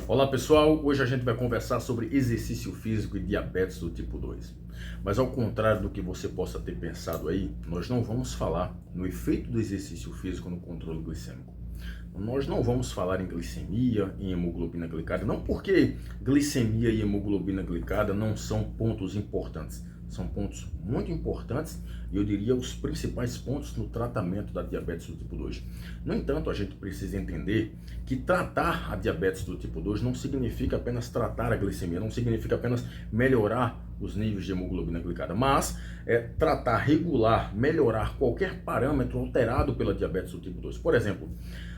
Olá pessoal, hoje a gente vai conversar sobre exercício físico e diabetes do tipo 2. Mas ao contrário do que você possa ter pensado aí, nós não vamos falar no efeito do exercício físico no controle glicêmico. Nós não vamos falar em glicemia, em hemoglobina glicada, não porque glicemia e hemoglobina glicada não são pontos importantes. São pontos muito importantes e eu diria os principais pontos no tratamento da diabetes do tipo 2. No entanto, a gente precisa entender que tratar a diabetes do tipo 2 não significa apenas tratar a glicemia, não significa apenas melhorar os níveis de hemoglobina glicada, mas tratar, regular, melhorar qualquer parâmetro alterado pela diabetes do tipo 2. Por exemplo,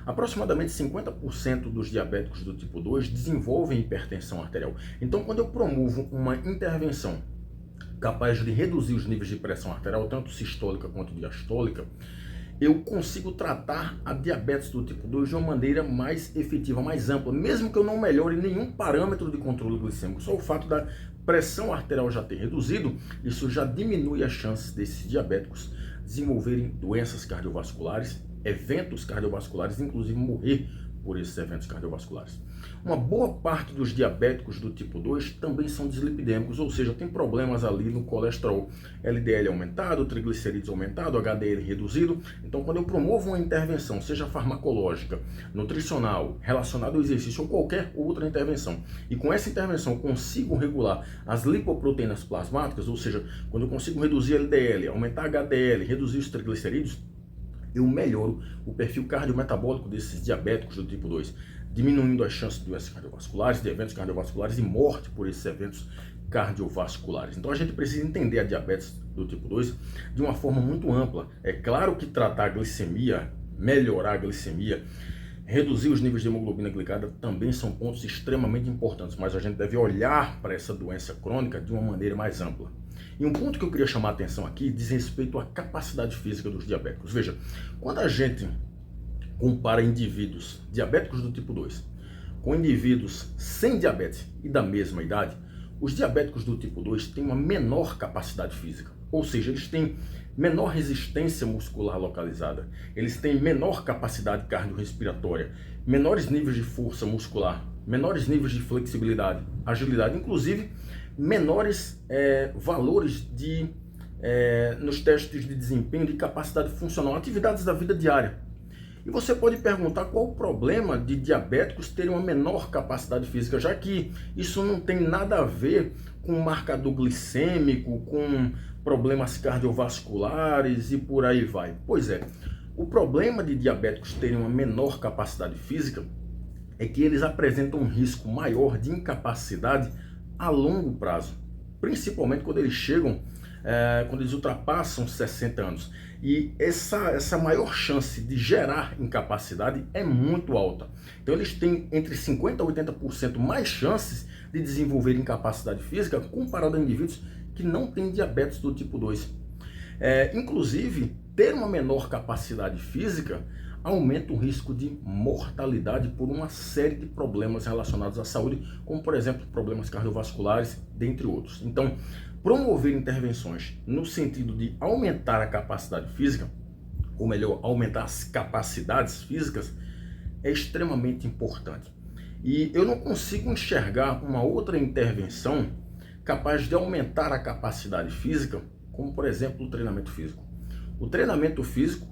aproximadamente 50% dos diabéticos do tipo 2 desenvolvem hipertensão arterial. Então, quando eu promovo uma intervenção capaz de reduzir os níveis de pressão arterial, tanto sistólica quanto diastólica, eu consigo tratar a diabetes do tipo 2 de uma maneira mais efetiva, mais ampla, mesmo que eu não melhore nenhum parâmetro de controle glicêmico. Só o fato da pressão arterial já ter reduzido, isso já diminui as chances desses diabéticos desenvolverem doenças cardiovasculares, eventos cardiovasculares, inclusive morrer por esses eventos cardiovasculares. Uma boa parte dos diabéticos do tipo 2 também são dislipidêmicos, ou seja, tem problemas ali no colesterol, LDL aumentado, triglicerídeos aumentado, HDL reduzido. Então, quando eu promovo uma intervenção, seja farmacológica, nutricional, relacionada ao exercício ou qualquer outra intervenção, e com essa intervenção eu consigo regular as lipoproteínas plasmáticas, ou seja, quando eu consigo reduzir LDL, aumentar HDL, reduzir os triglicerídeos, eu melhoro o perfil cardiometabólico desses diabéticos do tipo 2, diminuindo as chances de doenças cardiovasculares, de eventos cardiovasculares e morte por esses eventos cardiovasculares. Então a gente precisa entender a diabetes do tipo 2 de uma forma muito ampla. É claro que tratar a glicemia, melhorar a glicemia, reduzir os níveis de hemoglobina glicada também são pontos extremamente importantes, mas a gente deve olhar para essa doença crônica de uma maneira mais ampla. E um ponto que eu queria chamar a atenção aqui diz respeito à capacidade física dos diabéticos. Veja, quando a gente compara indivíduos diabéticos do tipo 2 com indivíduos sem diabetes e da mesma idade, os diabéticos do tipo 2 têm uma menor capacidade física, ou seja, eles têm menor resistência muscular localizada, eles têm menor capacidade cardiorrespiratória, menores níveis de força muscular, menores níveis de flexibilidade, agilidade, inclusive menores valores nos testes de desempenho, de capacidade funcional, atividades da vida diária. E você pode perguntar qual o problema de diabéticos terem uma menor capacidade física, já que isso não tem nada a ver com marcador glicêmico, com problemas cardiovasculares e por aí vai. Pois é, o problema de diabéticos terem uma menor capacidade física é que eles apresentam um risco maior de incapacidade a longo prazo, principalmente quando eles chegam, quando eles ultrapassam 60 anos. E essa maior chance de gerar incapacidade é muito alta. Então eles têm entre 50% a 80% mais chances de desenvolver incapacidade física comparado a indivíduos que não têm diabetes do tipo 2. Inclusive, ter uma menor capacidade física aumenta o risco de mortalidade por uma série de problemas relacionados à saúde, como por exemplo problemas cardiovasculares, dentre outros. Então, promover intervenções no sentido de aumentar a capacidade física, ou melhor, aumentar as capacidades físicas, é extremamente importante. E eu não consigo enxergar uma outra intervenção capaz de aumentar a capacidade física, como por exemplo o treinamento físico. O treinamento físico,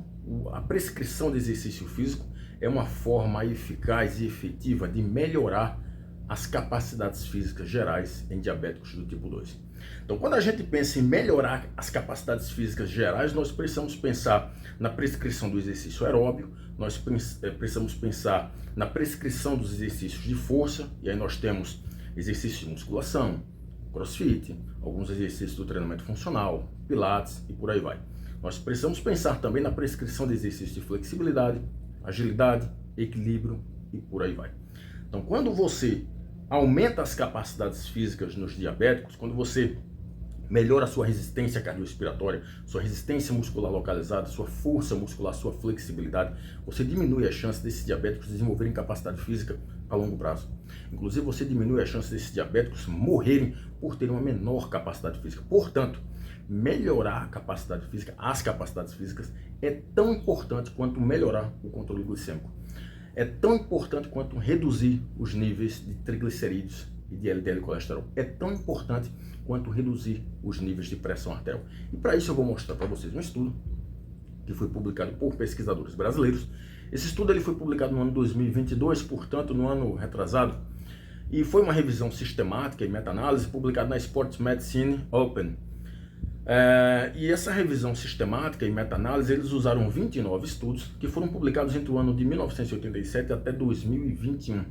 a prescrição de exercício físico é uma forma eficaz e efetiva de melhorar as capacidades físicas gerais em diabéticos do tipo 2. Então, quando a gente pensa em melhorar as capacidades físicas gerais, nós precisamos pensar na prescrição do exercício aeróbio, nós precisamos pensar na prescrição dos exercícios de força, e aí nós temos exercícios de musculação, crossfit, alguns exercícios do treinamento funcional, pilates e por aí vai. Nós precisamos pensar também na prescrição de exercícios de flexibilidade, agilidade, equilíbrio e por aí vai. Então, quando você aumenta as capacidades físicas nos diabéticos, quando você melhora a sua resistência cardiorrespiratória, sua resistência muscular localizada, sua força muscular, sua flexibilidade, você diminui a chance desses diabéticos desenvolverem capacidade física a longo prazo. Inclusive, você diminui a chance desses diabéticos morrerem por terem uma menor capacidade física. Portanto, melhorar a capacidade física, as capacidades físicas, é tão importante quanto melhorar o controle glicêmico. é tão importante quanto reduzir os níveis de triglicerídeos e de LDL colesterol. É tão importante quanto reduzir os níveis de pressão arterial. E para isso eu vou mostrar para vocês um estudo que foi publicado por pesquisadores brasileiros. Esse estudo ele foi publicado no ano 2022, portanto no ano retrasado, e foi uma revisão sistemática e meta-análise publicada na Sports Medicine Open. E essa revisão sistemática e meta-análise, eles usaram 29 estudos que foram publicados entre o ano de 1987 até 2021.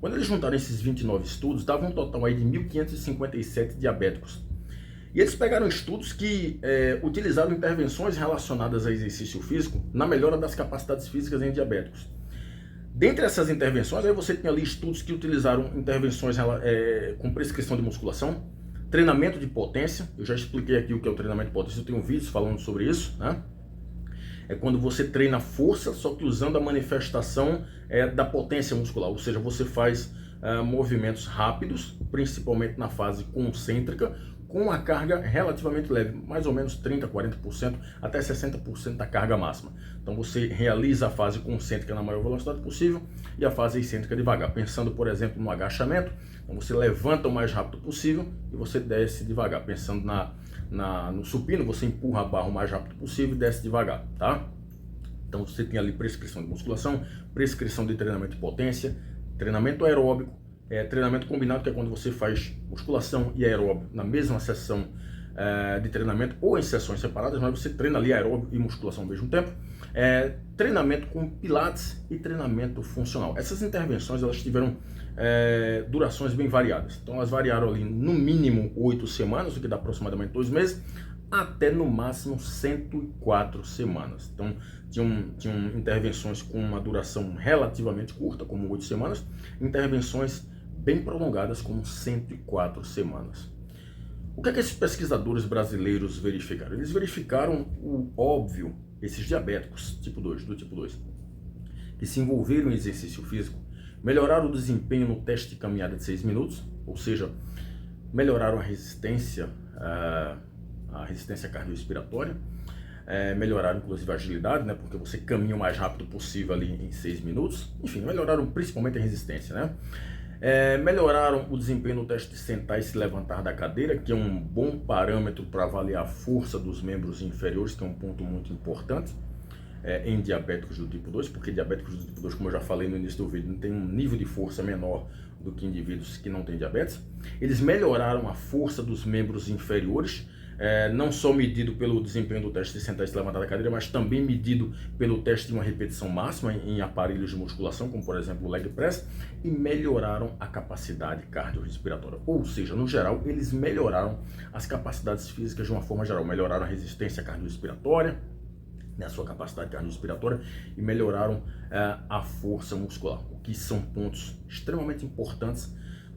Quando eles juntaram esses 29 estudos, dava um total aí de 1.557 diabéticos. E eles pegaram estudos que utilizaram intervenções relacionadas a exercício físico na melhora das capacidades físicas em diabéticos. Dentre essas intervenções, aí você tem ali estudos que utilizaram intervenções com prescrição de musculação, treinamento de potência. Eu já expliquei aqui o que é o treinamento de potência, eu tenho vídeos falando sobre isso, né? É quando você treina força, só que usando a manifestação da potência muscular, ou seja, você faz movimentos rápidos, principalmente na fase concêntrica, com uma carga relativamente leve, mais ou menos 30%, 40%, até 60% da carga máxima. Então você realiza a fase concêntrica na maior velocidade possível e a fase excêntrica devagar. Pensando, por exemplo, no agachamento, então você levanta o mais rápido possível e você desce devagar. Pensando no supino, você empurra a barra o mais rápido possível e desce devagar, tá? Então você tem ali prescrição de musculação, prescrição de treinamento de potência, treinamento aeróbico, treinamento combinado, que é quando você faz musculação e aeróbico na mesma sessão de treinamento ou em sessões separadas, mas você treina ali aeróbico e musculação ao mesmo tempo. Treinamento com pilates e treinamento funcional. Essas intervenções elas tiveram durações bem variadas. Então elas variaram ali no mínimo 8 semanas, o que dá aproximadamente 2 meses, até no máximo 104 semanas. Então tinham intervenções com uma duração relativamente curta, como 8 semanas, intervenções bem prolongadas, como 104 semanas. O que é que esses pesquisadores brasileiros verificaram? Eles verificaram o óbvio. Esses diabéticos do tipo 2, que se envolveram em exercício físico, melhoraram o desempenho no teste de caminhada de 6 minutos, ou seja, melhoraram a resistência cardiorrespiratória, melhoraram inclusive a agilidade, né, porque você caminha o mais rápido possível ali em 6 minutos, enfim, melhoraram principalmente a resistência, né? Melhoraram o desempenho no teste de sentar e se levantar da cadeira, que é um bom parâmetro para avaliar a força dos membros inferiores, que é um ponto muito importante em diabéticos do tipo 2, porque diabéticos do tipo 2, como eu já falei no início do vídeo, tem um nível de força menor do que indivíduos que não têm diabetes. Eles melhoraram a força dos membros inferiores, não só medido pelo desempenho do teste de sentar e se levantar da cadeira, mas também medido pelo teste de uma repetição máxima em aparelhos de musculação, como por exemplo o leg press, e melhoraram a capacidade cardiorrespiratória. Ou seja, no geral, eles melhoraram as capacidades físicas de uma forma geral, melhoraram a resistência cardiorrespiratória, a sua capacidade cardiorrespiratória, e melhoraram a força muscular, o que são pontos extremamente importantes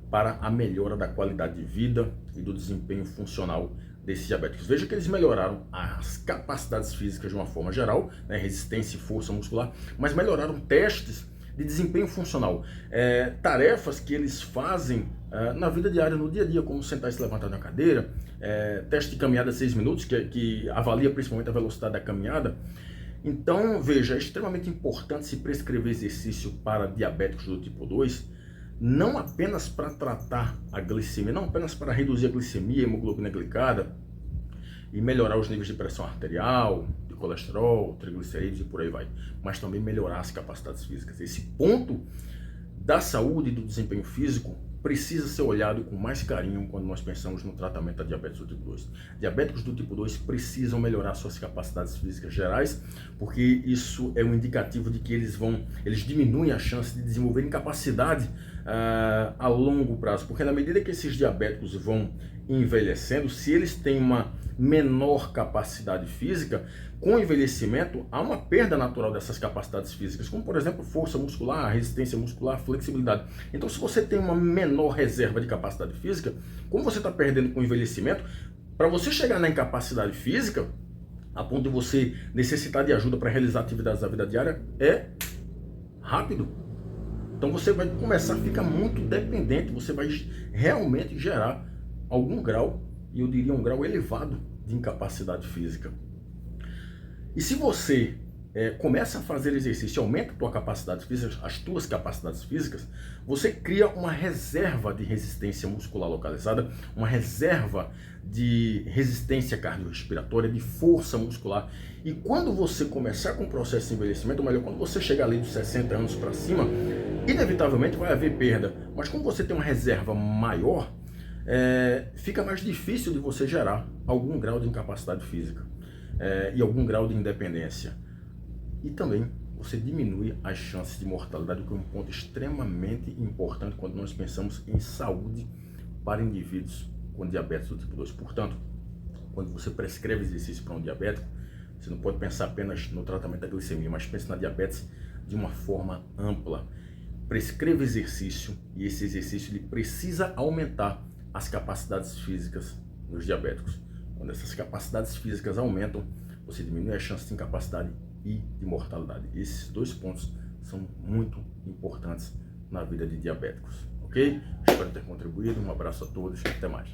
para a melhora da qualidade de vida e do desempenho funcional desses diabéticos. Veja que eles melhoraram as capacidades físicas de uma forma geral, né, resistência e força muscular, mas melhoraram testes de desempenho funcional, tarefas que eles fazem na vida diária, no dia a dia, como sentar e se levantar na cadeira, teste de caminhada 6 minutos, que avalia principalmente a velocidade da caminhada. Então, veja, é extremamente importante se prescrever exercício para diabéticos do tipo 2, não apenas para tratar a glicemia, não apenas para reduzir a glicemia, a hemoglobina glicada e melhorar os níveis de pressão arterial, de colesterol, triglicerídeos e por aí vai, mas também melhorar as capacidades físicas. Esse ponto da saúde e do desempenho físico precisa ser olhado com mais carinho quando nós pensamos no tratamento da diabetes do tipo 2. Diabéticos do tipo 2 precisam melhorar suas capacidades físicas gerais, porque isso é um indicativo de que eles diminuem a chance de desenvolver incapacidade a longo prazo, porque na medida que esses diabéticos vão envelhecendo, se eles têm uma menor capacidade física, com o envelhecimento há uma perda natural dessas capacidades físicas, como por exemplo força muscular, resistência muscular, flexibilidade. Então, se você tem uma menor reserva de capacidade física, como você está perdendo com o envelhecimento, para você chegar na incapacidade física, a ponto de você necessitar de ajuda para realizar atividades da vida diária, é rápido. Então você vai começar a ficar muito dependente, você vai realmente gerar algum grau, e eu diria um grau elevado de incapacidade física. E se você começa a fazer exercício, aumenta a tua capacidade física, as tuas capacidades físicas, você cria uma reserva de resistência muscular localizada, uma reserva de resistência cardiorrespiratória, de força muscular. E quando você começar com o processo de envelhecimento, ou melhor, quando você chegar ali dos 60 anos para cima, inevitavelmente vai haver perda. Mas como você tem uma reserva maior, fica mais difícil de você gerar algum grau de incapacidade física e algum grau de independência. E também você diminui as chances de mortalidade, o que é um ponto extremamente importante quando nós pensamos em saúde para indivíduos com diabetes do tipo 2. Portanto, quando você prescreve exercício para um diabético, você não pode pensar apenas no tratamento da glicemia, mas pense na diabetes de uma forma ampla. Prescreva exercício e esse exercício ele precisa aumentar as capacidades físicas nos diabéticos. Quando essas capacidades físicas aumentam, você diminui a chance de incapacidade e de mortalidade. Esses dois pontos são muito importantes na vida de diabéticos, ok? Espero ter contribuído. Um abraço a todos e até mais.